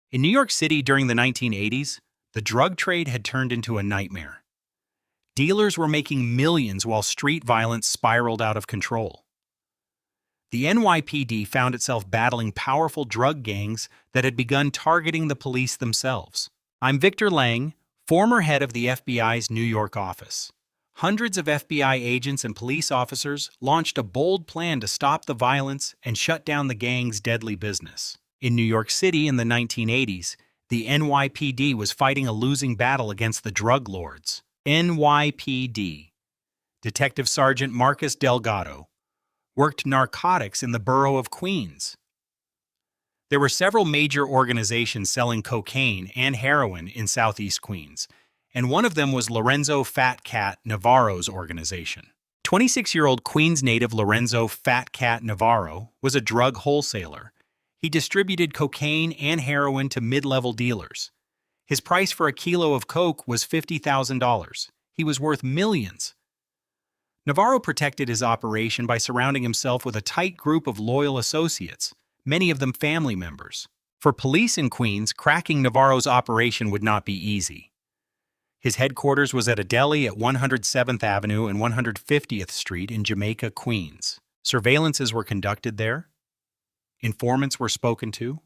In New York City during the 1980s, the drug trade had turned into a nightmare. Dealers were making millions while street violence spiraled out of control. The NYPD found itself battling powerful drug gangs that had begun targeting the police themselves. I'm Victor Lang, former head of the FBI's New York office. Hundreds of FBI agents and police officers launched a bold plan to stop the violence and shut down the gang's deadly business. In New York City in the 1980s, the NYPD was fighting a losing battle against the drug lords. NYPD. Detective Sergeant Marcus Delgado worked narcotics in the borough of Queens. There were several major organizations selling cocaine and heroin in Southeast Queens, and one of them was Lorenzo Fat Cat Navarro's organization. 26-year-old Queens native Lorenzo Fat Cat Navarro was a drug wholesaler. He distributed cocaine and heroin to mid-level dealers. His price for a kilo of coke was $50,000. He was worth millions. Navarro protected his operation by surrounding himself with a tight group of loyal associates, many of them family members. For police in Queens, cracking Navarro's operation would not be easy. His headquarters was at a deli at 107th Avenue and 150th Street in Jamaica, Queens. Surveillances were conducted there. Informants were spoken to.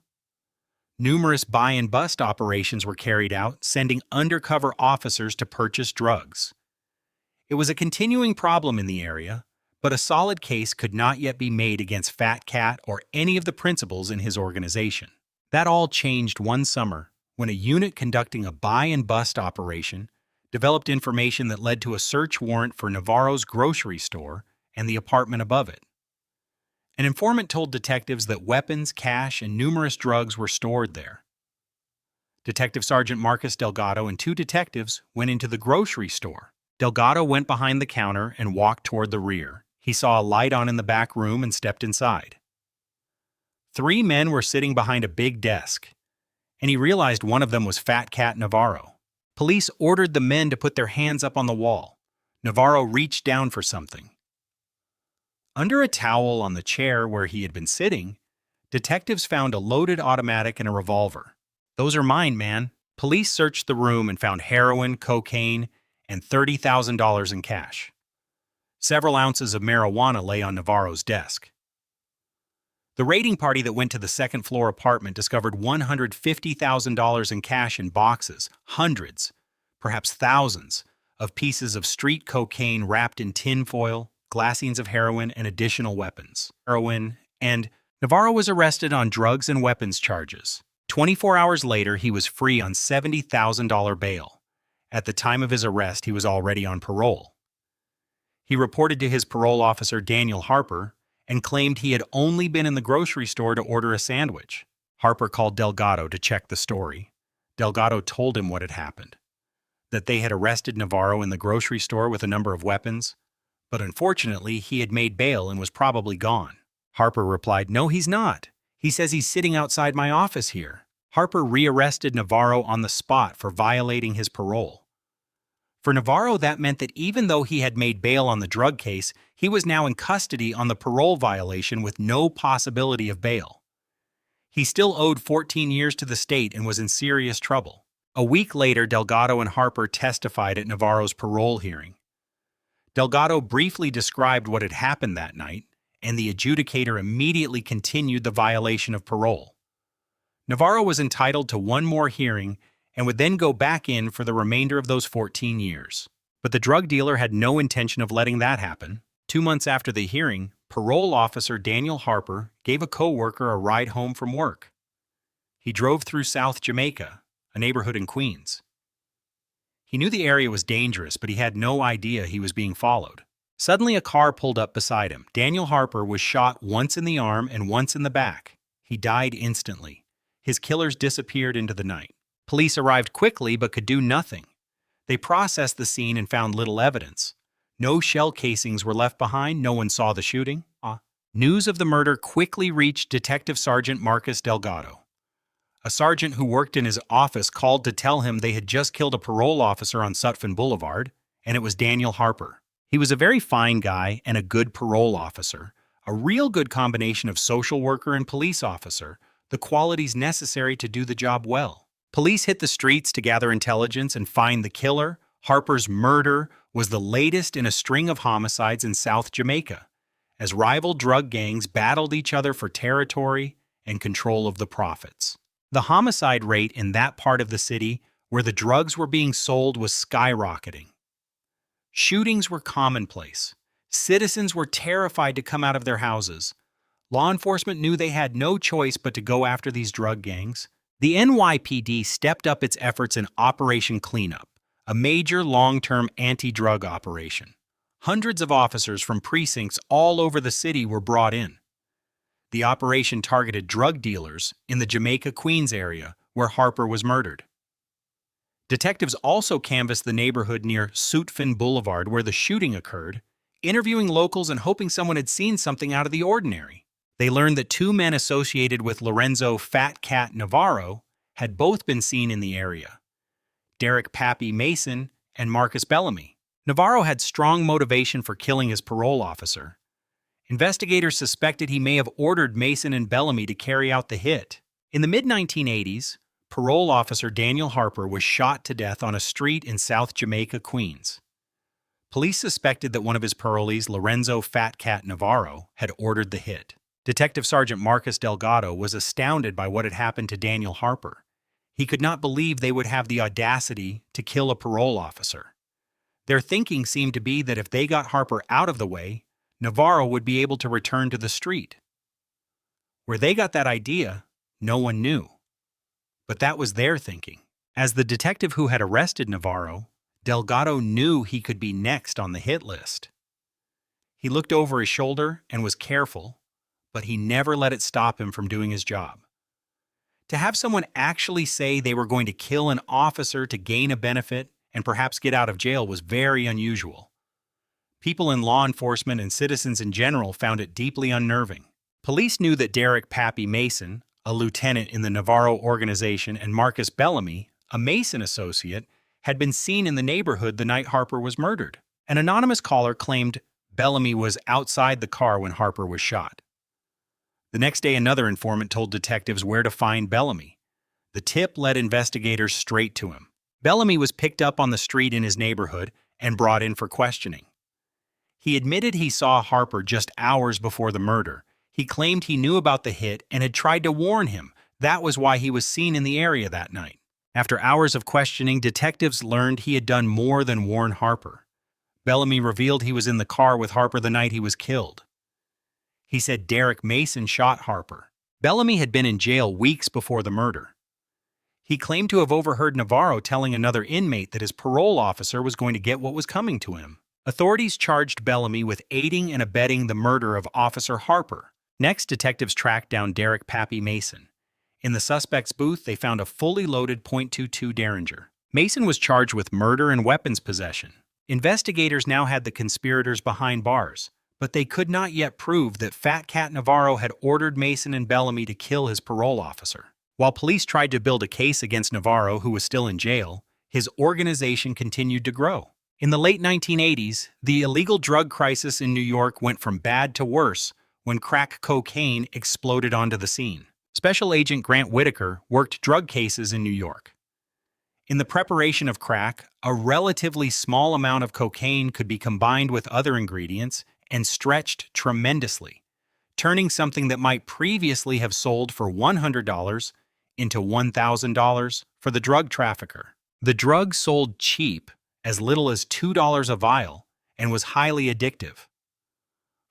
Numerous buy-and-bust operations were carried out, sending undercover officers to purchase drugs. It was a continuing problem in the area, but a solid case could not yet be made against Fat Cat or any of the principals in his organization. That all changed one summer when a unit conducting a buy-and-bust operation developed information that led to a search warrant for Navarro's grocery store and the apartment above it. An informant told detectives that weapons, cash, and numerous drugs were stored there. Detective Sergeant Marcus Delgado and two detectives went into the grocery store. Delgado went behind the counter and walked toward the rear. He saw a light on in the back room and stepped inside. Three men were sitting behind a big desk, and he realized one of them was Fat Cat Navarro. Police ordered the men to put their hands up on the wall. Navarro reached down for something. Under a towel on the chair where he had been sitting, detectives found a loaded automatic and a revolver. "Those are mine, man." Police searched the room and found heroin, cocaine, and $30,000 in cash. Several ounces of marijuana lay on Navarro's desk. The raiding party that went to the second-floor apartment discovered $150,000 in cash in boxes, hundreds, perhaps thousands, of pieces of street cocaine wrapped in tinfoil, glassines of heroin, and additional weapons. And Navarro was arrested on drugs and weapons charges. 24 hours later, he was free on $70,000 bail. At the time of his arrest, he was already on parole. He reported to his parole officer, Daniel Harper, and claimed he had only been in the grocery store to order a sandwich. Harper called Delgado to check the story. Delgado told him what had happened, that they had arrested Navarro in the grocery store with a number of weapons, but unfortunately, he had made bail and was probably gone. Harper replied, "No, he's not. He says he's sitting outside my office here." Harper rearrested Navarro on the spot for violating his parole. For Navarro, that meant that even though he had made bail on the drug case, he was now in custody on the parole violation with no possibility of bail. He still owed 14 years to the state and was in serious trouble. A week later, Delgado and Harper testified at Navarro's parole hearing. Delgado briefly described what had happened that night, and the adjudicator immediately continued the violation of parole. Navarro was entitled to one more hearing and would then go back in for the remainder of those 14 years. But the drug dealer had no intention of letting that happen. 2 months after the hearing, parole officer Daniel Harper gave a co-worker a ride home from work. He drove through South Jamaica, a neighborhood in Queens. He knew the area was dangerous, but he had no idea he was being followed. Suddenly, a car pulled up beside him. Daniel Harper was shot once in the arm and once in the back. He died instantly. His killers disappeared into the night. Police arrived quickly but could do nothing. They processed the scene and found little evidence. No shell casings were left behind. No one saw the shooting. News of the murder quickly reached Detective Sergeant Marcus Delgado. A sergeant who worked in his office called to tell him they had just killed a parole officer on Sutphin Boulevard, and it was Daniel Harper. He was a very fine guy and a good parole officer, a real good combination of social worker and police officer, the qualities necessary to do the job well. Police hit the streets to gather intelligence and find the killer. Harper's murder was the latest in a string of homicides in South Jamaica, as rival drug gangs battled each other for territory and control of the profits. The homicide rate in that part of the city where the drugs were being sold was skyrocketing. Shootings were commonplace. Citizens were terrified to come out of their houses. Law enforcement knew they had no choice but to go after these drug gangs. The NYPD stepped up its efforts in Operation Cleanup, a major long-term anti-drug operation. Hundreds of officers from precincts all over the city were brought in. The operation targeted drug dealers in the Jamaica, Queens area where Harper was murdered. Detectives also canvassed the neighborhood near Sutphin Boulevard where the shooting occurred, interviewing locals and hoping someone had seen something out of the ordinary. They learned that two men associated with Lorenzo "Fat Cat" Navarro had both been seen in the area: Derek "Pappy" Mason and Marcus Bellamy. Navarro had strong motivation for killing his parole officer. Investigators suspected he may have ordered Mason and Bellamy to carry out the hit. In the mid-1980s, parole officer Daniel Harper was shot to death on a street in South Jamaica, Queens. Police suspected that one of his parolees, Lorenzo "Fat Cat" Navarro, had ordered the hit. Detective Sergeant Marcus Delgado was astounded by what had happened to Daniel Harper. He could not believe they would have the audacity to kill a parole officer. Their thinking seemed to be that if they got Harper out of the way, Navarro would be able to return to the street. Where they got that idea, no one knew. But that was their thinking. As the detective who had arrested Navarro, Delgado knew he could be next on the hit list. He looked over his shoulder and was careful, but he never let it stop him from doing his job. To have someone actually say they were going to kill an officer to gain a benefit and perhaps get out of jail was very unusual. People in law enforcement and citizens in general found it deeply unnerving. Police knew that Derek "Pappy" Mason, a lieutenant in the Navarro organization, and Marcus Bellamy, a Mason associate, had been seen in the neighborhood the night Harper was murdered. An anonymous caller claimed Bellamy was outside the car when Harper was shot. The next day, another informant told detectives where to find Bellamy. The tip led investigators straight to him. Bellamy was picked up on the street in his neighborhood and brought in for questioning. He admitted he saw Harper just hours before the murder. He claimed he knew about the hit and had tried to warn him. That was why he was seen in the area that night. After hours of questioning, detectives learned he had done more than warn Harper. Bellamy revealed he was in the car with Harper the night he was killed. He said Derek Mason shot Harper. Bellamy had been in jail weeks before the murder. He claimed to have overheard Navarro telling another inmate that his parole officer was going to get what was coming to him. Authorities charged Bellamy with aiding and abetting the murder of Officer Harper. Next, detectives tracked down Derek "Pappy" Mason. In the suspect's booth, they found a fully loaded .22 Derringer. Mason was charged with murder and weapons possession. Investigators now had the conspirators behind bars, but they could not yet prove that Fat Cat Navarro had ordered Mason and Bellamy to kill his parole officer. While police tried to build a case against Navarro, who was still in jail, his organization continued to grow. In the late 1980s, the illegal drug crisis in New York went from bad to worse when crack cocaine exploded onto the scene. Special Agent Grant Whitaker worked drug cases in New York. In the preparation of crack, a relatively small amount of cocaine could be combined with other ingredients and stretched tremendously, turning something that might previously have sold for $100 into $1,000 for the drug trafficker. The drug sold cheap, as little as $2 a vial, and was highly addictive.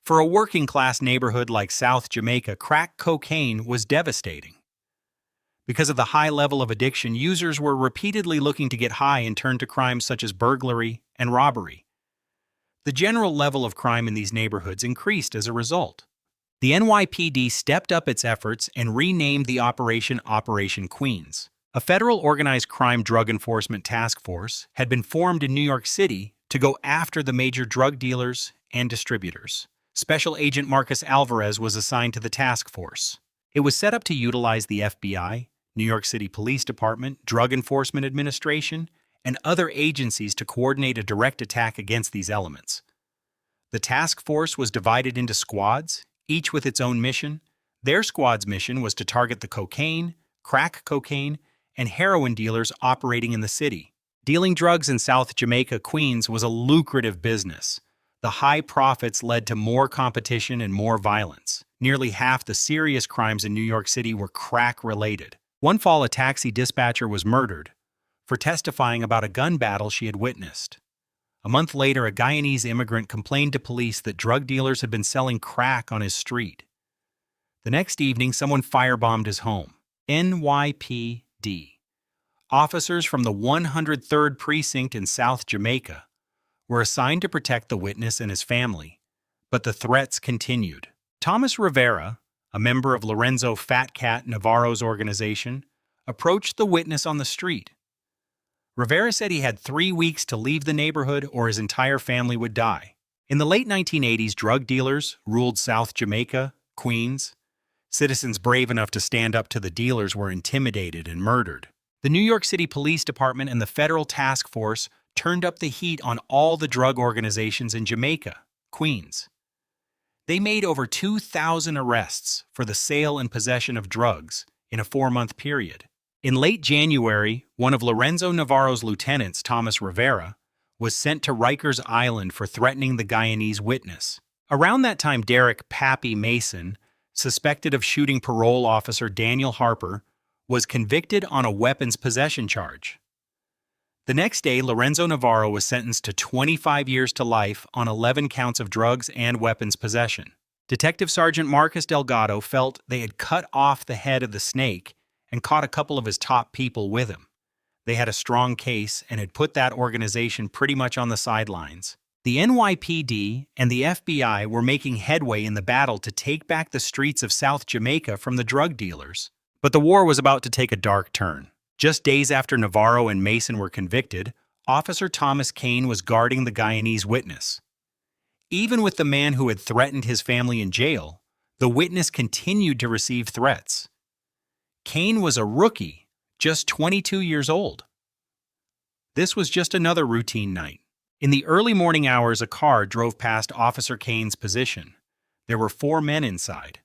For a working-class neighborhood like South Jamaica, crack cocaine was devastating. Because of the high level of addiction, users were repeatedly looking to get high and turned to crimes such as burglary and robbery. The general level of crime in these neighborhoods increased as a result. The NYPD stepped up its efforts and renamed the operation Operation Queens. A federal organized crime drug enforcement task force had been formed in New York City to go after the major drug dealers and distributors. Special Agent Marcus Alvarez was assigned to the task force. It was set up to utilize the FBI, New York City Police Department, Drug Enforcement Administration, and other agencies to coordinate a direct attack against these elements. The task force was divided into squads, each with its own mission. Their squad's mission was to target the cocaine, crack cocaine, and heroin dealers operating in the city. Dealing drugs in South Jamaica, Queens was a lucrative business. The high profits led to more competition and more violence. Nearly half the serious crimes in New York City were crack-related. One fall, a taxi dispatcher was murdered for testifying about a gun battle she had witnessed. A month later, a Guyanese immigrant complained to police that drug dealers had been selling crack on his street. The next evening, someone firebombed his home. NYPD. Officers from the 103rd Precinct in South Jamaica were assigned to protect the witness and his family, but the threats continued. Thomas Rivera, a member of Lorenzo Fat Cat Navarro's organization, approached the witness on the street. Rivera said he had 3 weeks to leave the neighborhood or his entire family would die. In the late 1980s, drug dealers ruled South Jamaica, Queens. Citizens brave enough to stand up to the dealers were intimidated and murdered. The New York City Police Department and the Federal Task Force turned up the heat on all the drug organizations in Jamaica, Queens. They made over 2,000 arrests for the sale and possession of drugs in a 4-month period. In late January, one of Lorenzo Navarro's lieutenants, Thomas Rivera, was sent to Rikers Island for threatening the Guyanese witness. Around that time, Derek "Pappy" Mason, suspected of shooting parole officer Daniel Harper, was convicted on a weapons possession charge. The next day, Lorenzo Navarro was sentenced to 25 years to life on 11 counts of drugs and weapons possession. Detective Sergeant Marcus Delgado felt they had cut off the head of the snake and caught a couple of his top people with him. They had a strong case and had put that organization pretty much on the sidelines. The NYPD and the FBI were making headway in the battle to take back the streets of South Jamaica from the drug dealers. But the war was about to take a dark turn. Just days after Navarro and Mason were convicted, Officer Thomas Kane was guarding the Guyanese witness. Even with the man who had threatened his family in jail, the witness continued to receive threats. Kane was a rookie, just 22 years old. This was just another routine night. In the early morning hours, a car drove past Officer Kane's position. There were 4 men inside.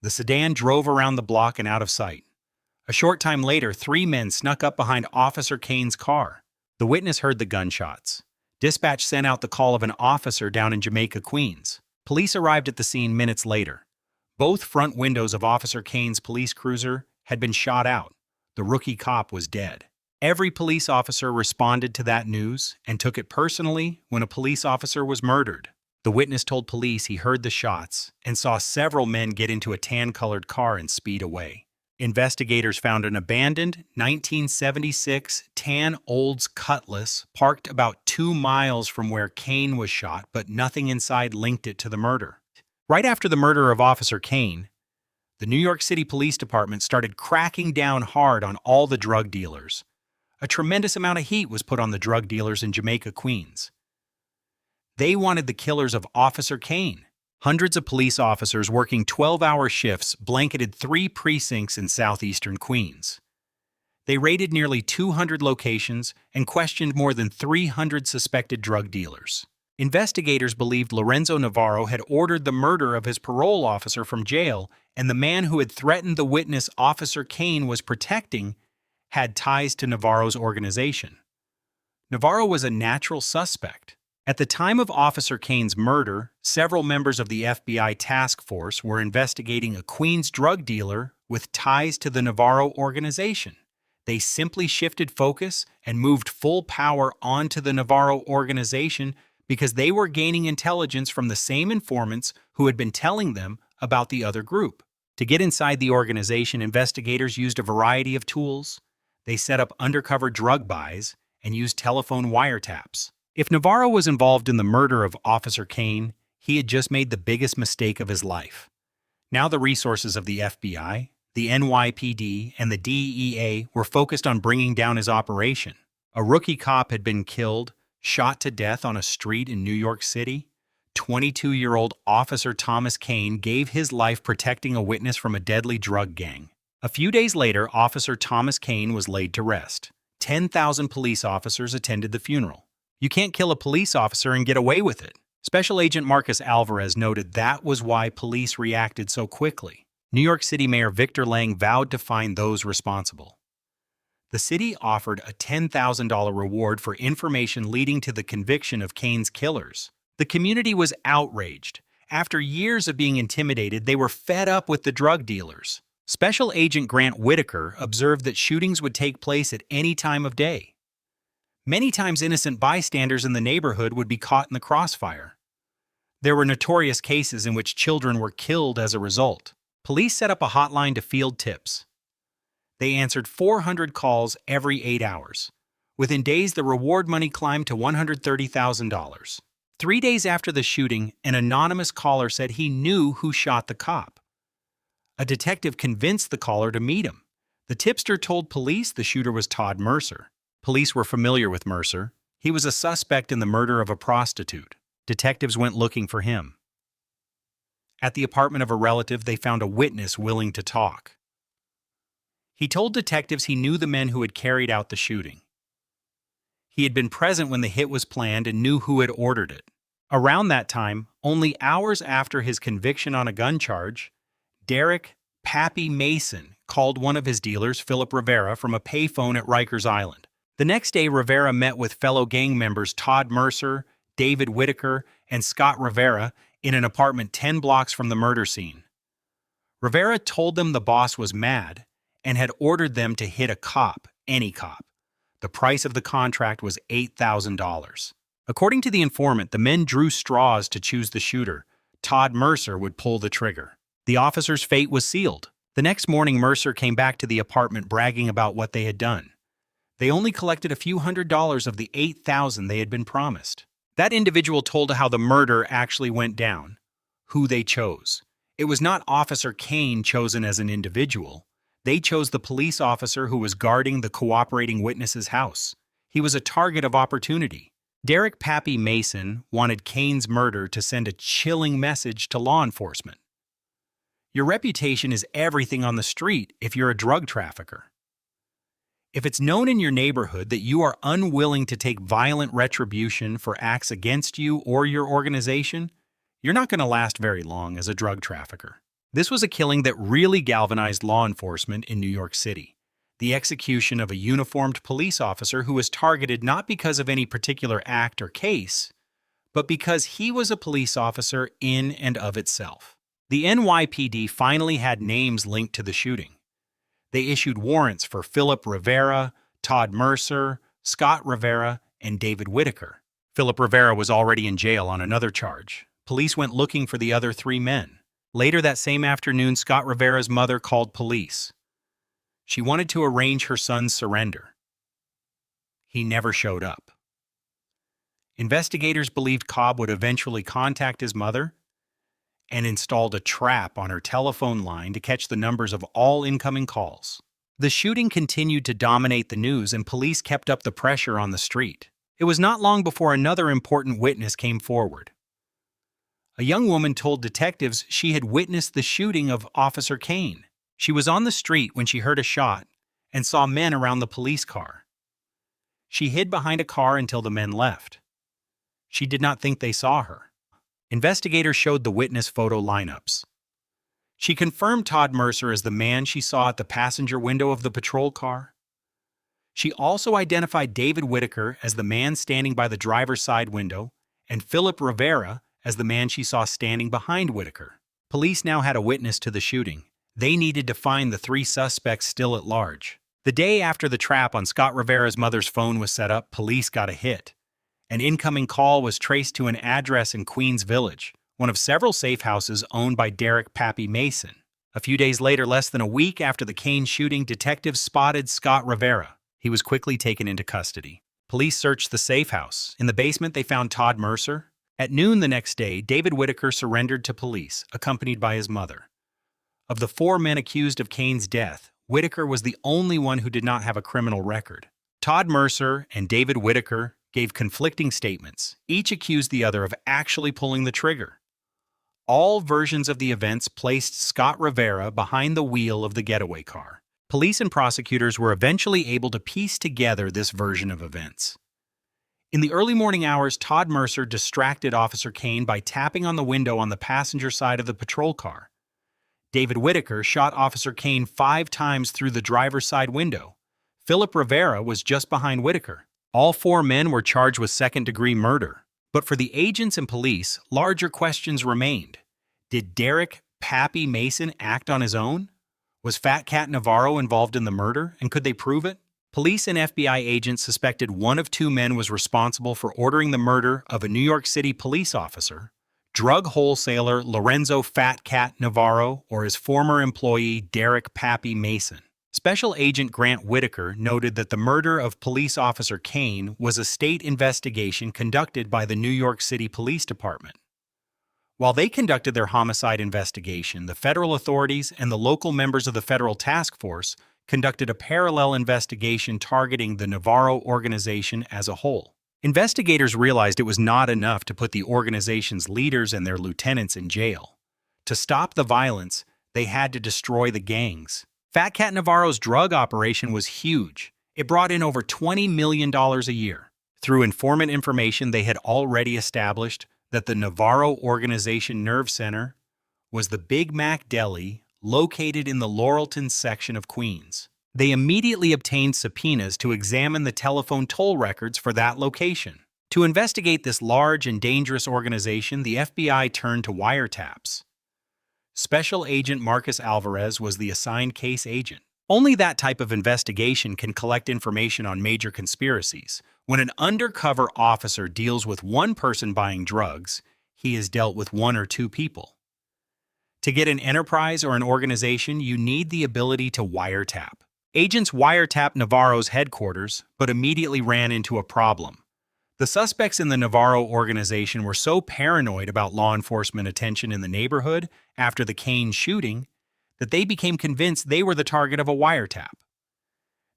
The sedan drove around the block and out of sight. A short time later, 3 men snuck up behind Officer Kane's car. The witness heard the gunshots. Dispatch sent out the call of an officer down in Jamaica, Queens. Police arrived at the scene minutes later. Both front windows of Officer Kane's police cruiser had been shot out. The rookie cop was dead. Every police officer responded to that news and took it personally when a police officer was murdered. The witness told police he heard the shots and saw several men get into a tan-colored car and speed away. Investigators found an abandoned 1976 tan Olds Cutlass parked about 2 miles from where Kane was shot, but nothing inside linked it to the murder. Right after the murder of Officer Kane, the New York City Police Department started cracking down hard on all the drug dealers. A tremendous amount of heat was put on the drug dealers in Jamaica, Queens. They wanted the killers of Officer Kane. Hundreds of police officers working 12-hour shifts blanketed 3 precincts in southeastern Queens. They raided nearly 200 locations and questioned more than 300 suspected drug dealers. Investigators believed Lorenzo Navarro had ordered the murder of his parole officer from jail, and the man who had threatened the witness Officer Kane was protecting had ties to Navarro's organization. Navarro was a natural suspect. At the time of Officer Kane's murder, several members of the FBI task force were investigating a Queens drug dealer with ties to the Navarro organization. They simply shifted focus and moved full power onto the Navarro organization because they were gaining intelligence from the same informants who had been telling them about the other group. To get inside the organization, investigators used a variety of tools. They set up undercover drug buys and used telephone wiretaps. If Navarro was involved in the murder of Officer Kane, he had just made the biggest mistake of his life. Now the resources of the FBI, the NYPD, and the DEA were focused on bringing down his operation. A rookie cop had been killed, shot to death on a street in New York City. 22-year-old Officer Thomas Kane gave his life protecting a witness from a deadly drug gang. A few days later, Officer Thomas Kane was laid to rest. 10,000 police officers attended the funeral. You can't kill a police officer and get away with it. Special Agent Marcus Alvarez noted that was why police reacted so quickly. New York City Mayor Victor Lang vowed to find those responsible. The city offered a $10,000 reward for information leading to the conviction of Cain's killers. The community was outraged. After years of being intimidated, they were fed up with the drug dealers. Special Agent Grant Whitaker observed that shootings would take place at any time of day. Many times innocent bystanders in the neighborhood would be caught in the crossfire. There were notorious cases in which children were killed as a result. Police set up a hotline to field tips. They answered 400 calls every 8 hours. Within days, the reward money climbed to $130,000. 3 days after the shooting, an anonymous caller said he knew who shot the cop. A detective convinced the caller to meet him. The tipster told police the shooter was Todd Mercer. Police were familiar with Mercer. He was a suspect in the murder of a prostitute. Detectives went looking for him. At the apartment of a relative, they found a witness willing to talk. He told detectives he knew the men who had carried out the shooting. He had been present when the hit was planned and knew who had ordered it. Around that time, only hours after his conviction on a gun charge, Derek "Pappy" Mason called one of his dealers, Philip Rivera, from a payphone at Rikers Island. The next day, Rivera met with fellow gang members Todd Mercer, David Whitaker, and Scott Rivera in an apartment 10 blocks from the murder scene. Rivera told them the boss was mad and had ordered them to hit a cop, any cop. The price of the contract was $8,000. According to the informant, the men drew straws to choose the shooter. Todd Mercer would pull the trigger. The officer's fate was sealed. The next morning, Mercer came back to the apartment bragging about what they had done. They only collected a few $100s of the $8,000 they had been promised. That individual told how the murder actually went down, who they chose. It was not Officer Cain chosen as an individual. They chose the police officer who was guarding the cooperating witness's house. He was a target of opportunity. Derek "Pappy" Mason wanted Cain's murder to send a chilling message to law enforcement. Your reputation is everything on the street if you're a drug trafficker. If it's known in your neighborhood that you are unwilling to take violent retribution for acts against you or your organization, you're not going to last very long as a drug trafficker. This was a killing that really galvanized law enforcement in New York City. The execution of a uniformed police officer who was targeted not because of any particular act or case, but because he was a police officer in and of itself. The NYPD finally had names linked to the shooting. They issued warrants for Philip Rivera, Todd Mercer, Scott Rivera, and David Whitaker. Philip Rivera was already in jail on another charge. Police went looking for the other 3 men. Later that same afternoon, Scott Rivera's mother called police. She wanted to arrange her son's surrender. He never showed up. Investigators believed Cobb would eventually contact his mother and installed a trap on her telephone line to catch the numbers of all incoming calls. The shooting continued to dominate the news, and police kept up the pressure on the street. It was not long before another important witness came forward. A young woman told detectives she had witnessed the shooting of Officer Cain. She was on the street when she heard a shot and saw men around the police car. She hid behind a car until the men left. She did not think they saw her. Investigators showed the witness photo lineups. She confirmed Todd Mercer as the man she saw at the passenger window of the patrol car. She also identified David Whitaker as the man standing by the driver's side window and Philip Rivera as the man she saw standing behind Whitaker. Police now had a witness to the shooting. They needed to find the 3 suspects still at large. The day after the trap on Scott Rivera's mother's phone was set up, police got a hit. An incoming call was traced to an address in Queens Village, one of several safe houses owned by Derek "Pappy" Mason. A few days later, less than a week after the Cain shooting, detectives spotted Scott Rivera. He was quickly taken into custody. Police searched the safe house. In the basement, they found Todd Mercer. At noon the next day, David Whitaker surrendered to police, accompanied by his mother. Of the 4 men accused of Cain's death, Whitaker was the only one who did not have a criminal record. Todd Mercer and David Whitaker gave conflicting statements. Each accused the other of actually pulling the trigger. All versions of the events placed Scott Rivera behind the wheel of the getaway car. Police and prosecutors were eventually able to piece together this version of events. In the early morning hours, Todd Mercer distracted Officer Kane by tapping on the window on the passenger side of the patrol car. David Whitaker shot Officer Kane 5 times through the driver's side window. Philip Rivera was just behind Whitaker. All 4 men were charged with second-degree murder. But for the agents and police, larger questions remained. Did Derek "Pappy" Mason act on his own? Was Fat Cat Navarro involved in the murder, and could they prove it? Police and FBI agents suspected one of 2 men was responsible for ordering the murder of a New York City police officer, drug wholesaler Lorenzo "Fat Cat" Navarro, or his former employee Derek "Pappy" Mason. Special Agent Grant Whitaker noted that the murder of police officer Kane was a state investigation conducted by the New York City Police Department. While they conducted their homicide investigation, the federal authorities and the local members of the federal task force conducted a parallel investigation targeting the Navarro organization as a whole. Investigators realized it was not enough to put the organization's leaders and their lieutenants in jail. To stop the violence, they had to destroy the gangs. Fat Cat Navarro's drug operation was huge. It brought in over $20 million a year. Through informant information, they had already established that the Navarro Organization Nerve Center was the Big Mac Deli located in the Laurelton section of Queens. They immediately obtained subpoenas to examine the telephone toll records for that location. To investigate this large and dangerous organization, the FBI turned to wiretaps. Special Agent Marcus Alvarez was the assigned case agent. Only that type of investigation can collect information on major conspiracies. When an undercover officer deals with one person buying drugs, he has dealt with 1 or 2 people. To get an enterprise or an organization, you need the ability to wiretap. Agents wiretapped Navarro's headquarters, but immediately ran into a problem. The suspects in the Navarro organization were so paranoid about law enforcement attention in the neighborhood after the Kane shooting that they became convinced they were the target of a wiretap.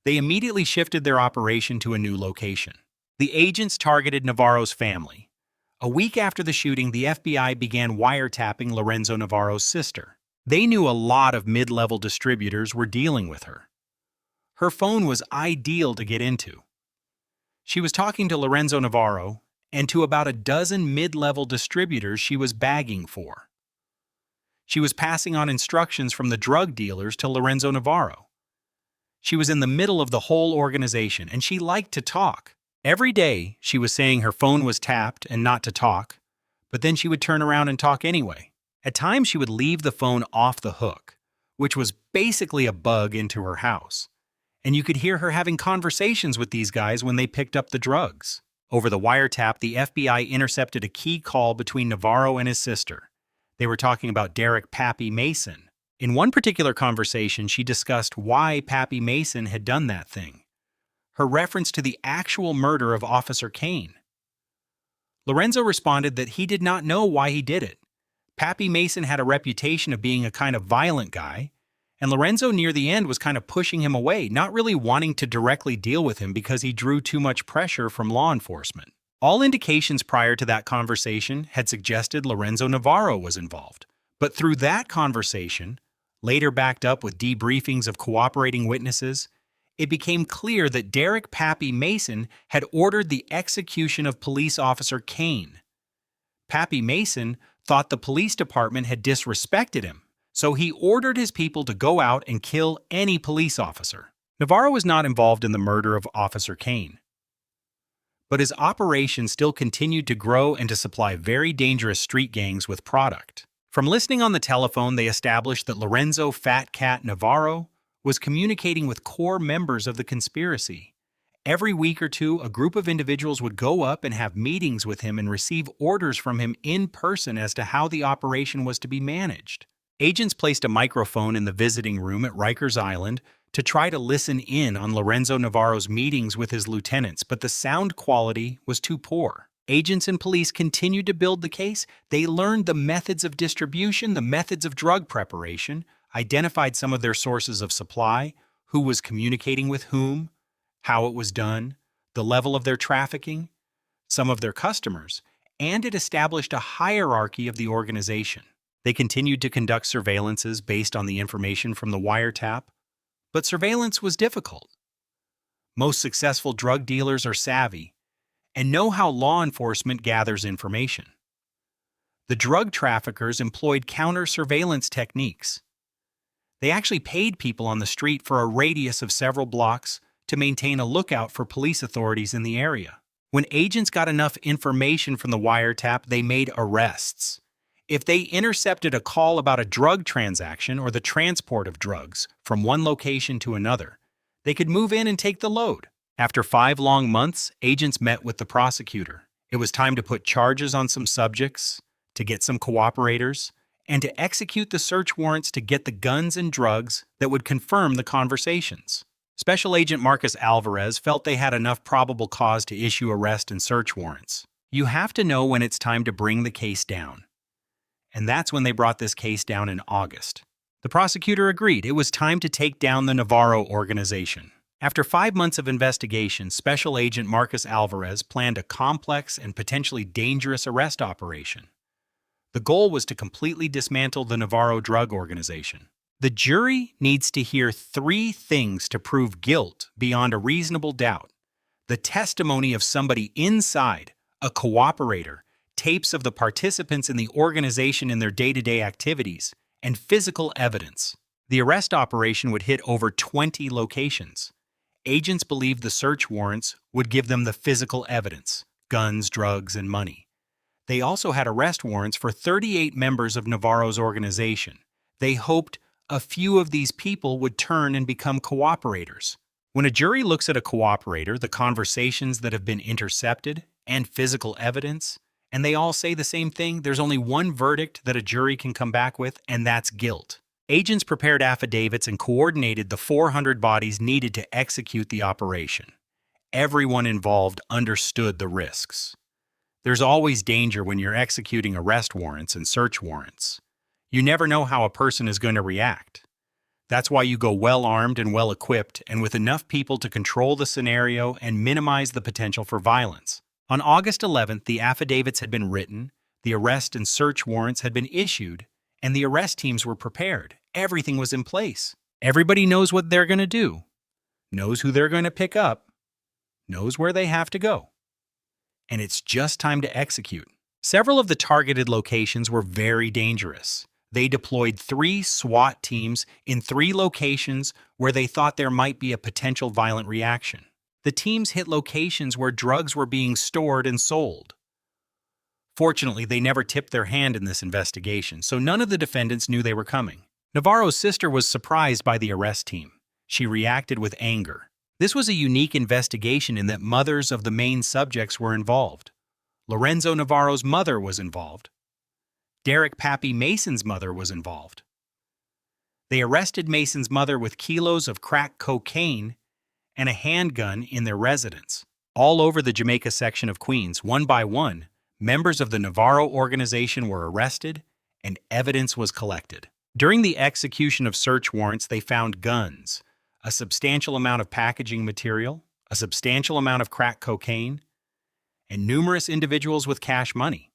They immediately shifted their operation to a new location. The agents targeted Navarro's family. A week after the shooting, the FBI began wiretapping Lorenzo Navarro's sister. They knew a lot of mid-level distributors were dealing with her. Her phone was ideal to get into. She was talking to Lorenzo Navarro and to about a dozen mid-level distributors she was bagging for. She was passing on instructions from the drug dealers to Lorenzo Navarro. She was in the middle of the whole organization, and she liked to talk. Every day, she was saying her phone was tapped and not to talk, but then she would turn around and talk anyway. At times, she would leave the phone off the hook, which was basically a bug into her house. And you could hear her having conversations with these guys when they picked up the drugs. Over the wiretap, the FBI intercepted a key call between Navarro and his sister. They were talking about Derek "Pappy" Mason. In one particular conversation, she discussed why Pappy Mason had done that thing. Her reference to the actual murder of Officer Kane. Lorenzo responded that he did not know why he did it. Pappy Mason had a reputation of being a kind of violent guy, and Lorenzo near the end was kind of pushing him away, not really wanting to directly deal with him because he drew too much pressure from law enforcement. All indications prior to that conversation had suggested Lorenzo Navarro was involved. But through that conversation, later backed up with debriefings of cooperating witnesses, it became clear that Derek "Pappy" Mason had ordered the execution of police officer Kane. Pappy Mason thought the police department had disrespected him, so he ordered his people to go out and kill any police officer. Navarro was not involved in the murder of Officer Kane, but his operation still continued to grow and to supply very dangerous street gangs with product. From listening on the telephone, they established that Lorenzo "Fat Cat" Navarro was communicating with core members of the conspiracy. Every week or two, a group of individuals would go up and have meetings with him and receive orders from him in person as to how the operation was to be managed. Agents placed a microphone in the visiting room at Rikers Island to try to listen in on Lorenzo Navarro's meetings with his lieutenants, but the sound quality was too poor. Agents and police continued to build the case. They learned the methods of distribution, the methods of drug preparation, identified some of their sources of supply, who was communicating with whom, how it was done, the level of their trafficking, some of their customers, and it established a hierarchy of the organization. They continued to conduct surveillances based on the information from the wiretap, but surveillance was difficult. Most successful drug dealers are savvy, and know how law enforcement gathers information. The drug traffickers employed counter-surveillance techniques. They actually paid people on the street for a radius of several blocks to maintain a lookout for police authorities in the area. When agents got enough information from the wiretap, they made arrests. If they intercepted a call about a drug transaction or the transport of drugs from one location to another, they could move in and take the load. After 5 long months, agents met with the prosecutor. It was time to put charges on some subjects, to get some cooperators, and to execute the search warrants to get the guns and drugs that would confirm the conversations. Special Agent Marcus Alvarez felt they had enough probable cause to issue arrest and search warrants. You have to know when it's time to bring the case down. And that's when they brought this case down in August. The prosecutor agreed it was time to take down the Navarro organization. After 5 months of investigation, Special Agent Marcus Alvarez planned a complex and potentially dangerous arrest operation. The goal was to completely dismantle the Navarro drug organization. The jury needs to hear 3 things to prove guilt beyond a reasonable doubt: the testimony of somebody inside, a cooperator, tapes of the participants in the organization in their day-to-day activities, and physical evidence. The arrest operation would hit over 20 locations. Agents believed the search warrants would give them the physical evidence: guns, drugs, and money. They also had arrest warrants for 38 members of Navarro's organization. They hoped a few of these people would turn and become cooperators. When a jury looks at a cooperator, the conversations that have been intercepted, and physical evidence, and they all say the same thing, there's only one verdict that a jury can come back with, and that's guilt. Agents prepared affidavits and coordinated the 400 bodies needed to execute the operation. Everyone involved understood the risks. There's always danger when you're executing arrest warrants and search warrants. You never know how a person is going to react. That's why you go well-armed and well-equipped and with enough people to control the scenario and minimize the potential for violence. On August 11th, the affidavits had been written, the arrest and search warrants had been issued, and the arrest teams were prepared. Everything was in place. Everybody knows what they're going to do, knows who they're going to pick up, knows where they have to go. And it's just time to execute. Several of the targeted locations were very dangerous. They deployed 3 SWAT teams in 3 locations where they thought there might be a potential violent reaction. The teams hit locations where drugs were being stored and sold. Fortunately, they never tipped their hand in this investigation, so none of the defendants knew they were coming. Navarro's sister was surprised by the arrest team. She reacted with anger. This was a unique investigation in that mothers of the main subjects were involved. Lorenzo Navarro's mother was involved. Derek Pappy Mason's mother was involved. They arrested Mason's mother with kilos of crack cocaine and a handgun in their residence. All over the Jamaica section of Queens, one by one, members of the Navarro organization were arrested and evidence was collected. During the execution of search warrants, they found guns, a substantial amount of packaging material, a substantial amount of crack cocaine, and numerous individuals with cash money.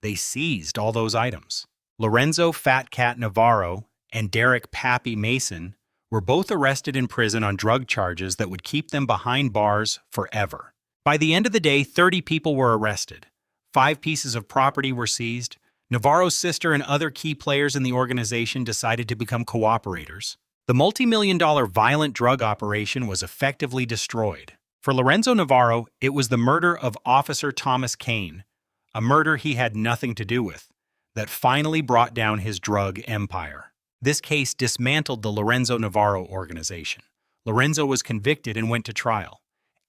They seized all those items. Lorenzo Fat Cat Navarro and Derek Pappy Mason were both arrested in prison on drug charges that would keep them behind bars forever. By the end of the day, 30 people were arrested. 5 pieces of property were seized. Navarro's sister and other key players in the organization decided to become cooperators. The multi-million-dollar violent drug operation was effectively destroyed. For Lorenzo Navarro, it was the murder of Officer Thomas Kane, a murder he had nothing to do with, that finally brought down his drug empire. This case dismantled the Lorenzo Navarro organization. Lorenzo was convicted and went to trial.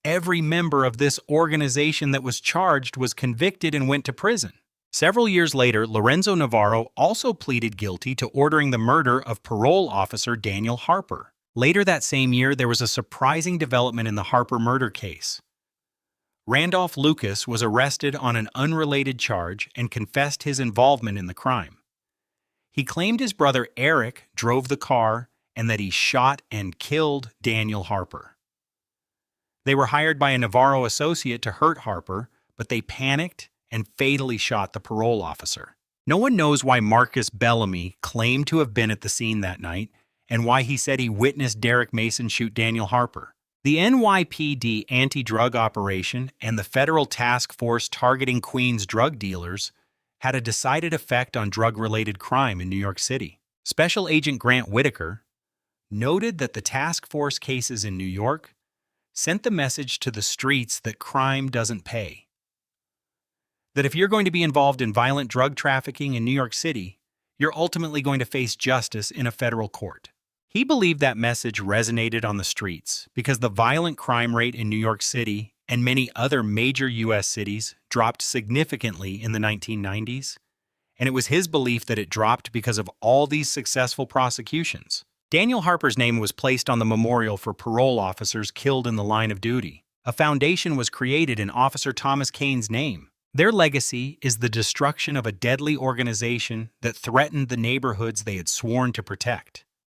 Every member of this organization that was charged was convicted and went to prison. Several years later, Lorenzo Navarro also pleaded guilty to ordering the murder of parole officer Daniel Harper. Later that same year, there was a surprising development in the Harper murder case. Randolph Lucas was arrested on an unrelated charge and confessed his involvement in the crime. He claimed his brother Eric drove the car and that he shot and killed Daniel Harper. They were hired by a Navarro associate to hurt Harper, but they panicked and fatally shot the parole officer. No one knows why Marcus Bellamy claimed to have been at the scene that night and why he said he witnessed Derek Mason shoot Daniel Harper. The NYPD anti-drug operation and the federal task force targeting Queens drug dealers had a decided effect on drug-related crime in New York City. Special Agent Grant Whitaker noted that the task force cases in New York sent the message to the streets that crime doesn't pay. That if you're going to be involved in violent drug trafficking in New York City, you're ultimately going to face justice in a federal court. He believed that message resonated on the streets because the violent crime rate in New York City and many other major U.S. cities dropped significantly in the 1990s, and it was his belief that it dropped because of all these successful prosecutions. Daniel Harper's name was placed on the memorial for parole officers killed in the line of duty. A foundation was created in Officer Thomas Kane's name. Their legacy is the destruction of a deadly organization that threatened the neighborhoods they had sworn to protect.